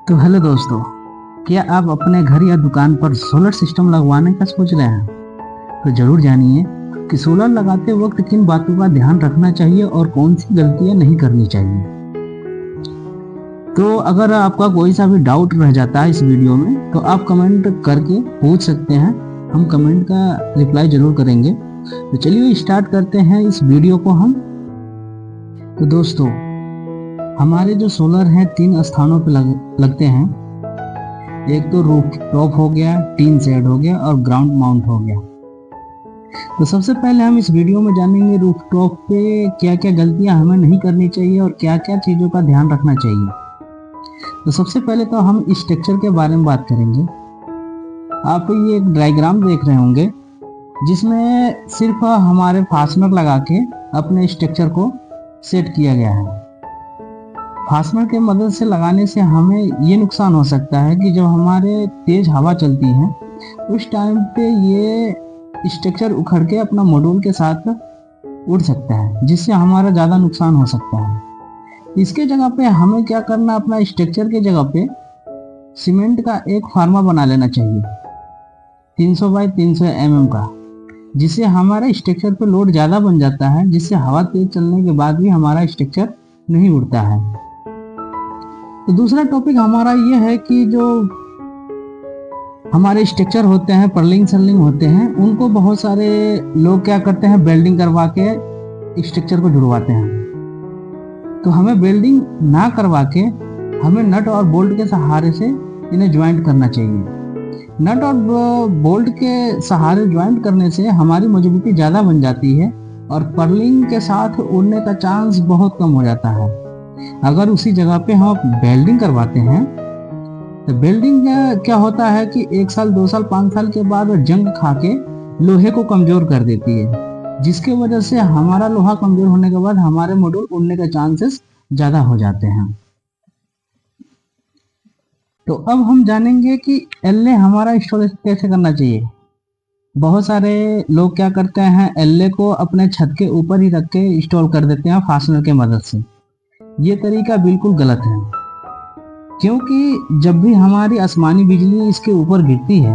तो हेलो दोस्तों, क्या आप अपने घर या दुकान पर सोलर सिस्टम लगवाने का सोच रहे हैं? तो जरूर जानिए कि सोलर लगाते वक्त किन बातों का ध्यान रखना चाहिए और कौन सी गलतियां नहीं करनी चाहिए। तो अगर आपका कोई सा भी डाउट रह जाता है इस वीडियो में तो आप कमेंट करके पूछ सकते हैं, हम कमेंट का रिप्लाई जरूर करेंगे। तो चलिए स्टार्ट करते हैं इस वीडियो को हम। तो दोस्तों, हमारे जो सोलर हैं 3 स्थानों पर लगते हैं। एक तो रूफ टॉप हो गया, टीन शेड हो गया और ग्राउंड माउंट हो गया। तो सबसे पहले हम इस वीडियो में जानेंगे रूफ टॉप पे क्या क्या गलतियां हमें नहीं करनी चाहिए और क्या क्या चीज़ों का ध्यान रखना चाहिए। तो सबसे पहले तो हम स्ट्रक्चर के बारे में बात करेंगे। आप ये एक डायग्राम देख रहे होंगे जिसमें सिर्फ हमारे फास्टनर लगा के अपने स्ट्रक्चर को सेट किया गया है। फास्टनर के मदद से लगाने से हमें ये नुकसान हो सकता है कि जब हमारे तेज हवा चलती है उस टाइम पे ये स्ट्रक्चर उखड़ के अपना मॉड्यूल के साथ उड़ सकता है, जिससे हमारा ज़्यादा नुकसान हो सकता है। इसके जगह पे हमें क्या करना, अपना स्ट्रक्चर के जगह पे सीमेंट का एक फार्मा बना लेना चाहिए 300 बाई 300 mm का, जिससे हमारा स्ट्रक्चर पे लोड ज़्यादा बन जाता है, जिससे हवा तेज चलने के बाद भी हमारा स्ट्रक्चर नहीं उड़ता है। तो दूसरा टॉपिक हमारा ये है कि जो हमारे स्ट्रक्चर होते हैं, पर्लिंग सर्लिंग होते हैं, उनको बहुत सारे लोग क्या करते हैं, वेल्डिंग करवा के स्ट्रक्चर को जुड़वाते हैं। तो हमें वेल्डिंग ना करवा के हमें नट और बोल्ट के सहारे से इन्हें ज्वाइंट करना चाहिए। नट और बोल्ट के सहारे ज्वाइंट करने से हमारी मजबूती ज़्यादा बन जाती है और पर्लिंग के साथ उड़ने का चांस बहुत कम हो जाता है। अगर उसी जगह पे हम वेल्डिंग करवाते हैं तो वेल्डिंग क्या होता है कि 1 साल 2 साल 5 साल के बाद जंग खा के लोहे को कमजोर कर देती है, जिसके वजह से हमारा लोहा कमजोर होने के बाद हमारे मॉड्यूल उड़ने के चांसेस ज़्यादा हो जाते हैं। तो अब हम जानेंगे कि एलए हमारा इंस्टॉल कैसे करना चाहिए। बहुत सारे लोग क्या करते हैं, एलए को अपने छत के ऊपर ही रख के इंस्टॉल कर देते हैं फास्टनर के मदद से। ये तरीका बिल्कुल गलत है, क्योंकि जब भी हमारी आसमानी बिजली इसके ऊपर गिरती है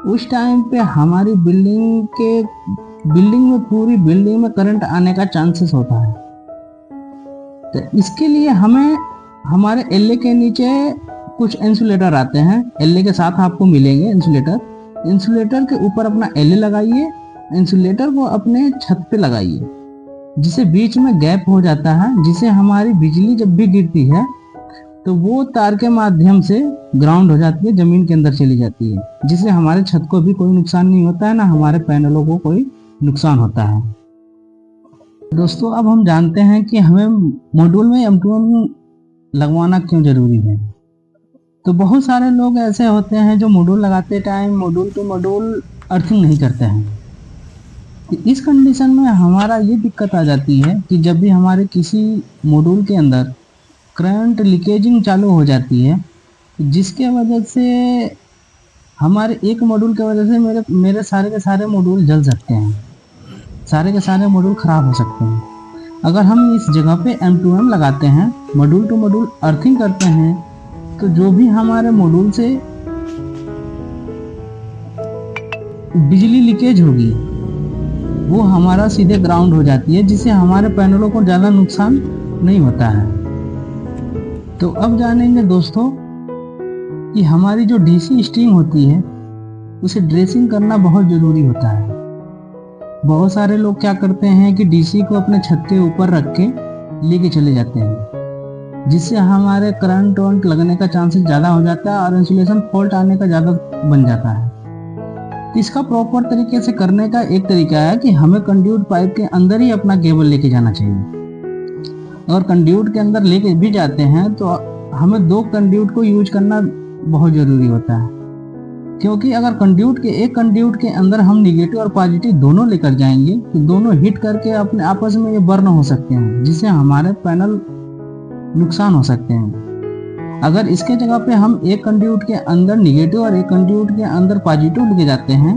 उस टाइम पे हमारी बिल्डिंग में पूरी बिल्डिंग में करंट आने का चांसेस होता है। तो इसके लिए हमें हमारे एलए के नीचे कुछ इंसुलेटर आते हैं, एलए के साथ आपको मिलेंगे इंसुलेटर के ऊपर अपना एलए लगाइए, इंसुलेटर को अपने छत पे लगाइए, जिसे बीच में गैप हो जाता है, जिसे हमारी बिजली जब भी गिरती है तो वो तार के माध्यम से ग्राउंड हो जाती है, जमीन के अंदर चली जाती है, जिससे हमारे छत को भी कोई नुकसान नहीं होता है, ना हमारे पैनलों को कोई नुकसान होता है। दोस्तों, अब हम जानते हैं कि हमें मॉड्यूल में M2M लगवाना क्यों जरूरी है। तो बहुत सारे लोग ऐसे होते हैं जो मॉड्यूल लगाते time module to module earthing नहीं करते हैं। इस कंडीशन में हमारा ये दिक्कत आ जाती है कि जब भी हमारे किसी मॉड्यूल के अंदर करंट लीकेजिंग चालू हो जाती है, जिसके वजह से हमारे एक मॉड्यूल की वजह से मेरे सारे के सारे मॉड्यूल जल सकते हैं, सारे के सारे मॉड्यूल ख़राब हो सकते हैं। अगर हम इस जगह पे M2M लगाते हैं, मॉड्यूल टू मॉड्यूल अर्थिंग करते हैं, तो जो भी हमारे मॉड्यूल से बिजली लीकेज होगी वो हमारा सीधे ग्राउंड हो जाती है, जिससे हमारे पैनलों को ज़्यादा नुकसान नहीं होता है। तो अब जानेंगे दोस्तों कि हमारी जो डीसी स्ट्रिंग होती है उसे ड्रेसिंग करना बहुत ज़रूरी होता है। बहुत सारे लोग क्या करते हैं कि डीसी को अपने छत के ऊपर रख के लेके चले जाते हैं, जिससे हमारे करंट वंट लगने का चांसेस ज़्यादा हो जाता है और इंसुलेशन फॉल्ट आने का ज़्यादा बन जाता है। इसका प्रॉपर तरीके से करने का एक तरीका है कि हमें कंड्यूट पाइप के अंदर ही अपना केबल लेके जाना चाहिए। और कंड्यूट के अंदर लेके भी जाते हैं तो हमें 2 कंड्यूट को यूज करना बहुत ज़रूरी होता है, क्योंकि अगर एक कंड्यूट के अंदर हम निगेटिव और पॉजिटिव दोनों लेकर जाएंगे तो दोनों हिट करके अपने आपस में ये बर्न हो सकते हैं, जिससे हमारे पैनल नुकसान हो सकते हैं। अगर इसके जगह पे हम एक कंड्यूट के अंदर निगेटिव और एक कंड्यूट के अंदर पॉजिटिव लेके जाते हैं,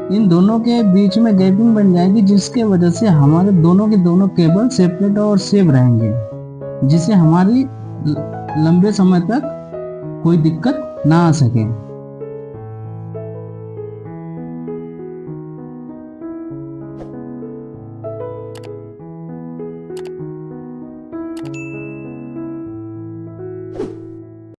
इन दोनों के बीच में गैपिंग बन जाएगी, जिसके वजह से हमारे दोनों के दोनों केबल सेपरेट और सेफ रहेंगे, जिससे हमारी लंबे समय तक कोई दिक्कत ना आ सके।